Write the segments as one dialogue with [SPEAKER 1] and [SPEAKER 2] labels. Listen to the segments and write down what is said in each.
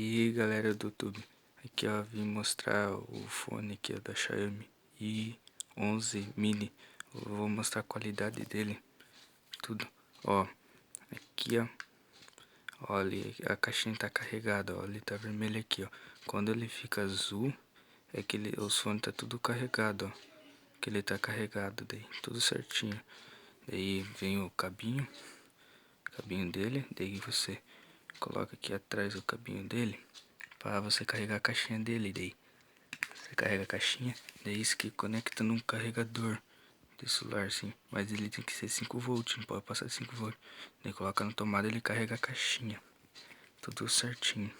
[SPEAKER 1] E galera do YouTube, aqui ó, vim mostrar o fone aqui ó, da Xiaomi i11 mini. Vou mostrar a qualidade dele, tudo. Ó, aqui ó, ali a caixinha tá carregada, ó, ele tá vermelho aqui ó. Quando ele fica azul, é que os fones tá tudo carregado, ó. Que ele tá carregado daí, tudo certinho. Daí vem o cabinho dele, daí você coloca aqui atrás o cabinho dele para você carregar a caixinha dele. Daí você carrega a caixinha, daí isso que conecta num carregador de celular assim, mas ele tem que ser 5 volts, não pode passar de 5 volts. Daí coloca na tomada, ele carrega a caixinha, tudo certinho.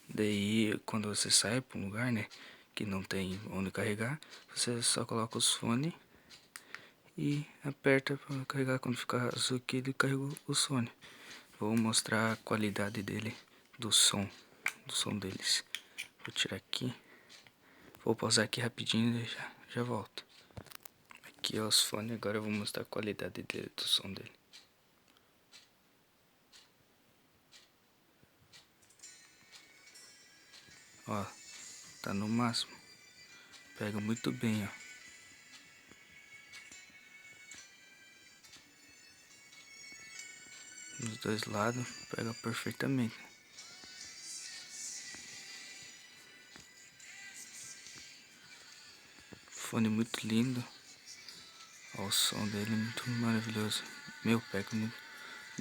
[SPEAKER 1] Daí quando você sai para um lugar, né, que não tem onde carregar, você só coloca os fones e aperta para carregar. Quando ficar azul aqui, ele carregou o fone. Vou mostrar a qualidade dele, do som deles. Vou tirar aqui. Vou pausar aqui rapidinho e já volto. Aqui ó, os fones, agora eu vou mostrar a qualidade dele, do som dele. Ó, tá no máximo. Pega muito bem, ó. Nos dois lados, pega perfeitamente. Fone muito lindo. Ó, o som dele é muito maravilhoso. Meu, pega muito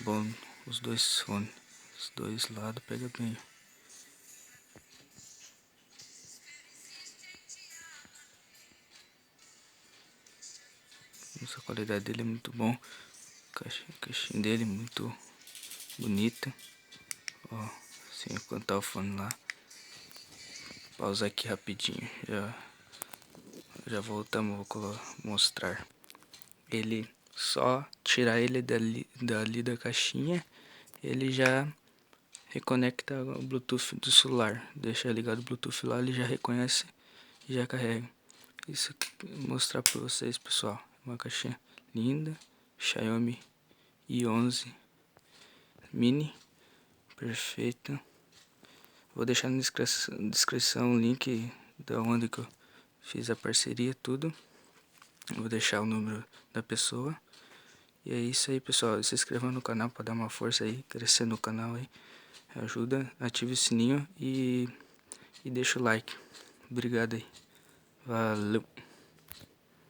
[SPEAKER 1] bom os dois fones. Os dois lados pega bem. A qualidade dele é muito bom. A caixinha dele é muito bonita. Ó, sem contar o fone lá. Pausar aqui rapidinho. Já voltamos, vou mostrar. Ele só tirar ele dali da caixinha, ele já reconecta o Bluetooth do celular. Deixa ligado o Bluetooth lá, ele já reconhece e já carrega. Isso aqui mostrar para vocês, pessoal. Uma caixinha linda, Xiaomi i11 mini, perfeita. Vou deixar na descrição o link da onde que eu fiz a parceria, tudo. Vou deixar o número da pessoa. E é isso aí, pessoal. Se inscreva no canal para dar uma força aí, crescer no canal aí. Ajuda, ative o sininho e deixa o like. Obrigado aí. Valeu.